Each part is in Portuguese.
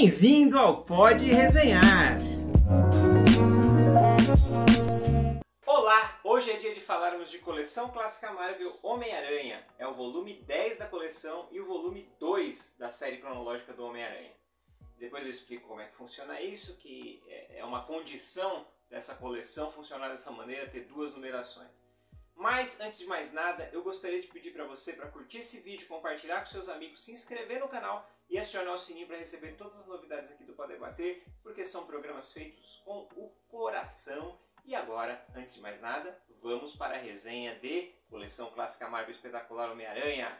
Bem-vindo ao Pode Resenhar! Olá! Hoje é dia de falarmos de coleção clássica Marvel Homem-Aranha. É o volume 10 da coleção e o volume 2 da série cronológica do Homem-Aranha. Depois eu explico como é que funciona isso, que é uma condição dessa coleção funcionar dessa maneira, ter duas numerações. Mas, antes de mais nada, eu gostaria de pedir para você para curtir esse vídeo, compartilhar com seus amigos, se inscrever no canal e acionar o sininho para receber todas as novidades aqui do Pode Debater, porque são programas feitos com o coração. E agora, antes de mais nada, vamos para a resenha de Coleção Clássica Marvel Espetacular Homem-Aranha.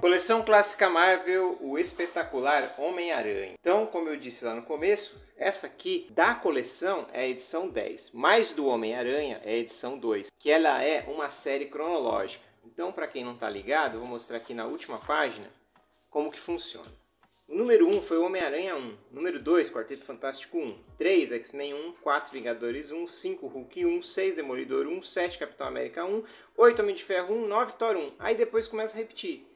Coleção Clássica Marvel, o Espetacular Homem-Aranha. Então, como eu disse lá no começo, essa aqui da coleção é a edição 10, mas do Homem-Aranha é a edição 2, que ela é uma série cronológica. Então, para quem não está ligado, eu vou mostrar aqui na última página como que funciona. O número 1 foi o Homem-Aranha 1, número 2, Quarteto Fantástico 1, 3, X-Men 1, 4, Vingadores 1, 5, Hulk 1, 6, Demolidor 1, 7, Capitão América 1, 8, Homem de Ferro 1, 9, Thor 1. Aí depois começa a repetir.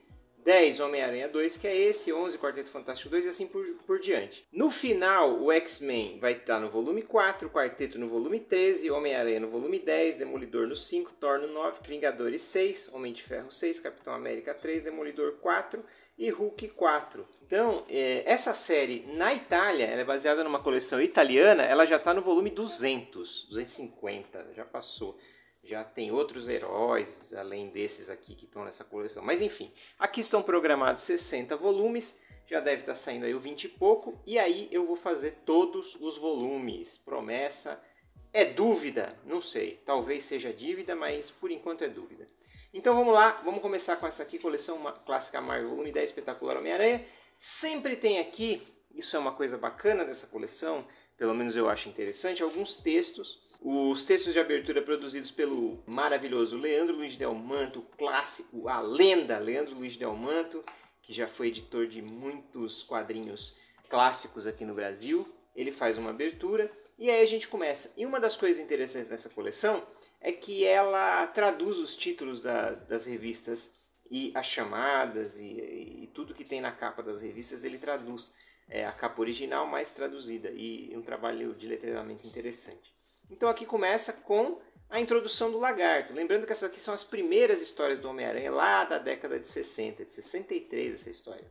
10, Homem-Aranha 2, que é esse, 11, Quarteto Fantástico 2 e assim por diante. No final, o X-Men vai estar no volume 4, Quarteto no volume 13, Homem-Aranha no volume 10, Demolidor no 5, Thor no 9, Vingadores 6, Homem de Ferro 6, Capitão América 3, Demolidor 4 e Hulk 4. Então, essa série na Itália, ela é baseada numa coleção italiana, ela já está no volume 200, 250, já passou. Já tem outros heróis, além desses aqui que estão nessa coleção. Mas enfim, aqui estão programados 60 volumes, já deve estar saindo aí o 20 e pouco. E aí eu vou fazer todos os volumes. Promessa, é dúvida? Não sei, talvez seja dívida, mas por enquanto é dúvida. Então vamos lá, vamos começar com essa aqui, coleção clássica Marvel, volume 10, Espetacular Homem-Aranha. Sempre tem aqui, isso é uma coisa bacana dessa coleção, pelo menos eu acho interessante, alguns textos. Os textos de abertura produzidos pelo maravilhoso Leandro Luiz Del Manto, clássico, a lenda Leandro Luiz Del Manto, que já foi editor de muitos quadrinhos clássicos aqui no Brasil. Ele faz uma abertura e aí a gente começa. E uma das coisas interessantes dessa coleção é que ela traduz os títulos das revistas e as chamadas e tudo que tem na capa das revistas ele traduz. É a capa original mais traduzida e um trabalho de letramento interessante. Então aqui começa com a introdução do Lagarto. Lembrando que essas aqui são as primeiras histórias do Homem-Aranha lá da década de 60, de 63 essa história.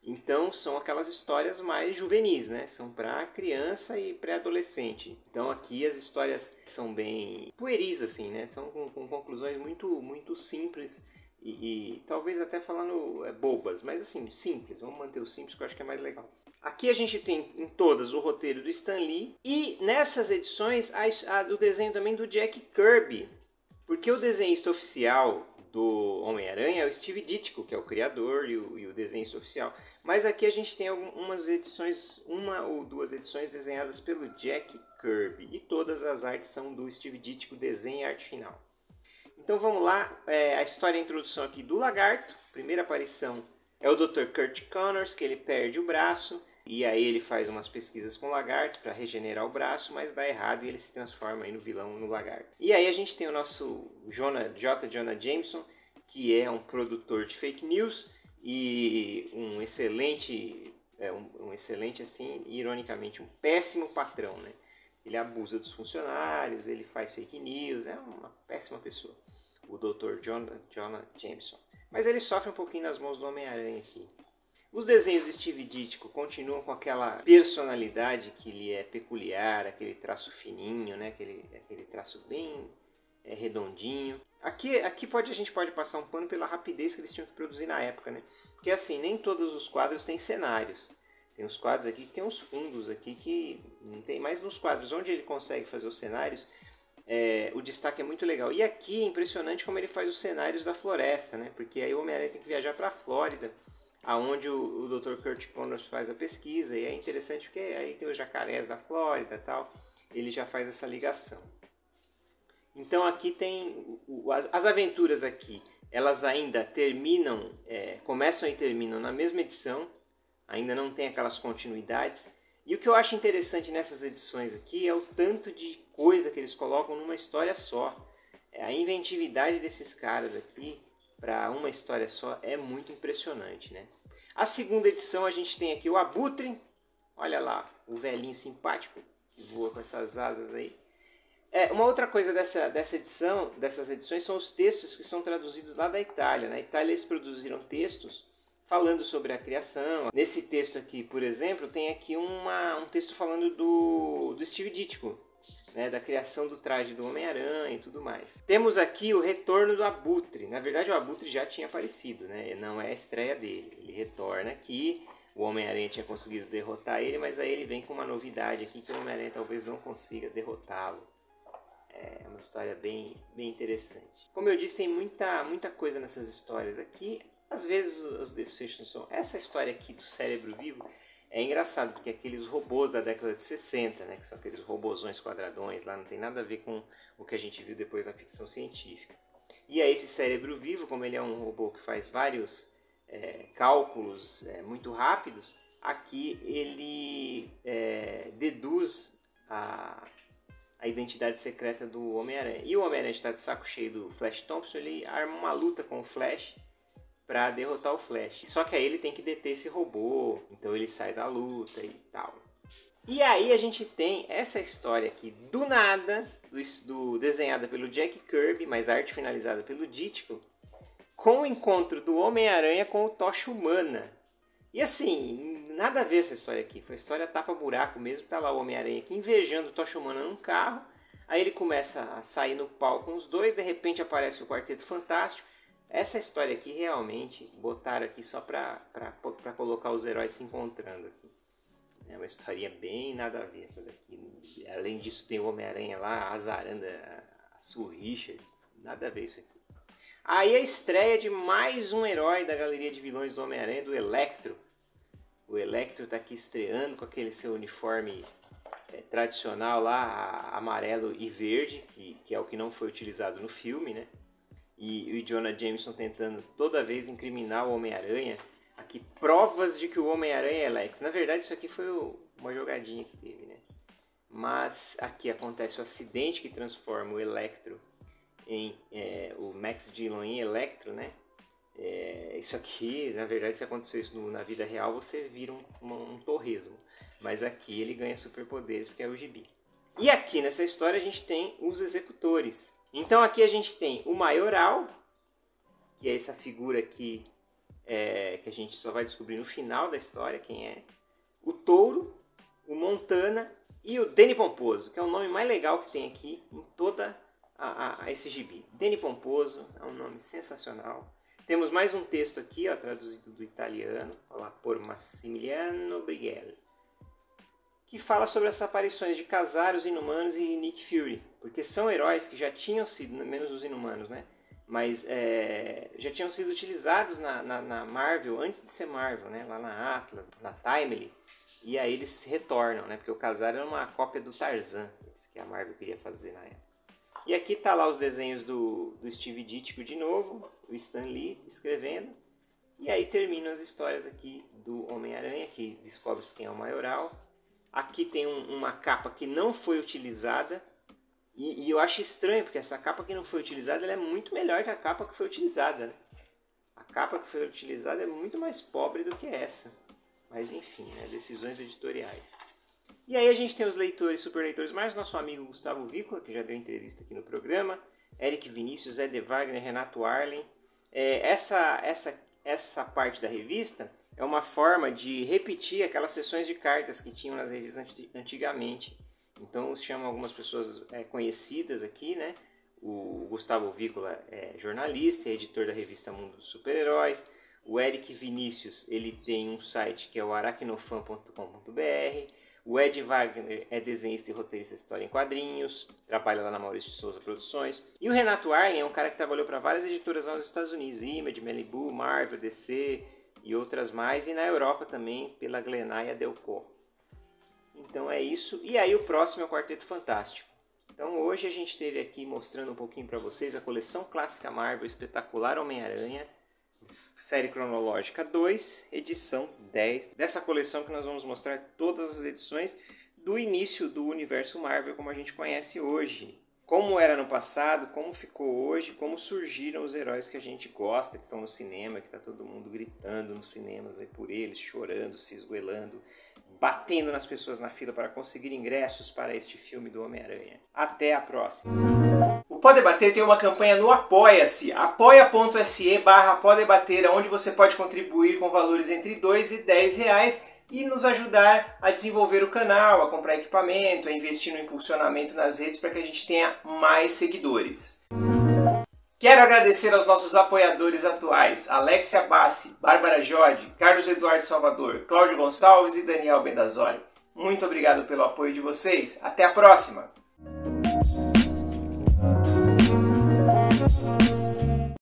Então são aquelas histórias mais juvenis, né? São para criança e pré-adolescente. Então aqui as histórias são bem pueris, assim, né? São com conclusões muito simples e talvez até falando bobas, mas assim, simples. Vamos manter o simples que eu acho que é mais legal. Aqui a gente tem em todas o roteiro do Stan Lee e nessas edições o desenho também do Jack Kirby. Porque o desenhista oficial do Homem-Aranha é o Steve Ditko, que é o criador e o desenhista oficial. Mas aqui a gente tem algumas edições, uma ou duas edições desenhadas pelo Jack Kirby. E todas as artes são do Steve Ditko, desenho e arte final. Então vamos lá, a história e a introdução aqui do Lagarto. Primeira aparição é o Dr. Kurt Connors, que ele perde o braço. E aí ele faz umas pesquisas com o Lagarto para regenerar o braço, mas dá errado e ele se transforma aí no vilão, no Lagarto. E aí a gente tem o nosso J. Jonah Jameson, que é um produtor de fake news e um excelente assim, ironicamente, um péssimo patrão, né? Ele abusa dos funcionários, ele faz fake news, é uma péssima pessoa, o Dr. Jonah Jameson. Mas ele sofre um pouquinho nas mãos do Homem-Aranha aqui. Os desenhos do Steve Ditko continuam com aquela personalidade que lhe é peculiar, aquele traço fininho, né? aquele traço bem redondinho. Aqui a gente pode passar um pano pela rapidez que eles tinham que produzir na época, né? Porque assim, nem todos os quadros têm cenários. Tem os quadros aqui que tem os fundos aqui que não tem, mas nos quadros onde ele consegue fazer os cenários, o destaque é muito legal. E aqui é impressionante como ele faz os cenários da floresta, né? Porque aí o Homem-Aranha tem que viajar para a Flórida, aonde o Dr. Kurt Connors faz a pesquisa, e é interessante porque aí tem os jacarés da Flórida e tal, ele já faz essa ligação. Então aqui tem as aventuras aqui, elas ainda terminam, começam e terminam na mesma edição, ainda não tem aquelas continuidades, e o que eu acho interessante nessas edições aqui é o tanto de coisa que eles colocam numa história só. A inventividade desses caras aqui para uma história só é muito impressionante, né? A segunda edição a gente tem aqui o Abutre, Olha lá, o velhinho simpático que voa com essas asas aí. Uma outra coisa dessas edições são os textos que são traduzidos lá da Itália. Na Itália eles produziram textos falando sobre a criação. Nesse texto aqui, por exemplo, tem aqui um texto falando do Steve Ditko, né, da criação do traje do Homem-Aranha e tudo mais. Temos aqui o retorno do Abutre. Na verdade, o Abutre já tinha aparecido, né? Não é a estreia dele. Ele retorna aqui. O Homem-Aranha tinha conseguido derrotar ele, mas aí ele vem com uma novidade aqui que o Homem-Aranha talvez não consiga derrotá-lo. É uma história bem interessante. Como eu disse, tem muita coisa nessas histórias aqui. Às vezes os desfechos não são... Essa história aqui do Cérebro Vivo é engraçado, porque aqueles robôs da década de 60, né, que são aqueles robôzões quadradões lá, não tem nada a ver com o que a gente viu depois na ficção científica. E aí esse Cérebro Vivo, como ele é um robô que faz vários cálculos muito rápidos, aqui ele deduz a identidade secreta do Homem-Aranha. E o Homem-Aranha está de saco cheio do Flash Thompson, ele arma uma luta com o Flash para derrotar o Flash. Só que aí ele tem que deter esse robô, então ele sai da luta e tal. E aí a gente tem essa história aqui do nada, desenhada pelo Jack Kirby, mas a arte finalizada pelo Ditko, com o encontro do Homem-Aranha com o Tocha Humana. E assim, nada a ver essa história aqui. Foi a história tapa-buraco mesmo. Tá lá o Homem-Aranha aqui invejando o Tocha Humana num carro. Aí ele começa a sair no palco com os dois. De repente aparece o Quarteto Fantástico. Essa história aqui realmente botaram aqui só pra colocar os heróis se encontrando aqui. É uma historinha bem nada a ver essa daqui. Além disso tem o Homem-Aranha lá, a Azaranda, a Sue Richards. Nada a ver isso aqui. Aí a estreia de mais um herói da galeria de vilões do Homem-Aranha, do Electro. O Electro está aqui estreando com aquele seu uniforme tradicional lá, amarelo e verde, que é o que não foi utilizado no filme, né? E o Jonah Jameson tentando toda vez incriminar o Homem-Aranha. Aqui, provas de que o Homem-Aranha é Electro. Na verdade, isso aqui foi uma jogadinha que teve, né? Mas aqui acontece o acidente que transforma o Electro em o Max Dillon em Electro, né? Isso aqui, na verdade, se aconteceu isso na vida real, você vira um torresmo. Mas aqui ele ganha superpoderes porque é o gibi. E aqui nessa história a gente tem os executores. Então aqui a gente tem o Maioral, que é essa figura aqui que a gente só vai descobrir no final da história quem é. O Touro, o Montana e o Danny Pomposo, que é o nome mais legal que tem aqui em toda esse gibi. Danny Pomposo é um nome sensacional. Temos mais um texto aqui, ó, traduzido do italiano, lá por Massimiliano Brighelli, que fala sobre as aparições de Kazar, os Inumanos e Nick Fury, porque são heróis que já tinham sido, menos os Inumanos, né? Mas já tinham sido utilizados na Marvel antes de ser Marvel, né? Lá na Atlas, na Timely, e aí eles retornam, né? Porque o Kazar era uma cópia do Tarzan, que a Marvel queria fazer na época. E aqui tá lá os desenhos do Steve Ditko de novo, o Stan Lee escrevendo. E aí terminam as histórias aqui do Homem-Aranha, que descobre-se quem é o Maioral. Aqui tem uma capa que não foi utilizada. E eu acho estranho, porque essa capa que não foi utilizada ela é muito melhor que a capa que foi utilizada, né? A capa que foi utilizada é muito mais pobre do que essa. Mas enfim, né? Decisões editoriais. E aí a gente tem os leitores, super leitores, mais nosso amigo Gustavo Vícola, que já deu entrevista aqui no programa, Eric Vinícius, Ed Wagner, Renato Arlen. Essa parte da revista é uma forma de repetir aquelas sessões de cartas que tinham nas revistas antigamente. Então chamam algumas pessoas conhecidas aqui, né? O Gustavo Vícola é jornalista, é editor da revista Mundo dos Super-Heróis. O Eric Vinícius, ele tem um site que é o aracnofan.com.br. O Ed Wagner é desenhista e roteirista de história em quadrinhos, trabalha lá na Maurício de Souza Produções. E o Renato Arlen é um cara que trabalhou para várias editoras lá nos Estados Unidos, Image, Malibu, Marvel, DC e outras mais, e na Europa também pela Glenn e a Delcourt. Então é isso, e aí o próximo é o Quarteto Fantástico. Então hoje a gente teve aqui mostrando um pouquinho para vocês a coleção clássica Marvel Espetacular Homem-Aranha, série cronológica 2, edição 10. Dessa coleção que nós vamos mostrar todas as edições do início do universo Marvel como a gente conhece hoje. Como era no passado, como ficou hoje, como surgiram os heróis que a gente gosta, que estão no cinema, que está todo mundo gritando nos cinemas aí por eles, chorando, se esgoelando, batendo nas pessoas na fila para conseguir ingressos para este filme do Homem-Aranha. Até a próxima! O Pode Debater tem uma campanha no Apoia-se, apoia.se/podebater, onde você pode contribuir com valores entre R$2 e R$10 e nos ajudar a desenvolver o canal, a comprar equipamento, a investir no impulsionamento nas redes para que a gente tenha mais seguidores. Quero agradecer aos nossos apoiadores atuais, Alexia Bassi, Bárbara Jode, Carlos Eduardo Salvador, Cláudio Gonçalves e Daniel Bendazoli. Muito obrigado pelo apoio de vocês. Até a próxima!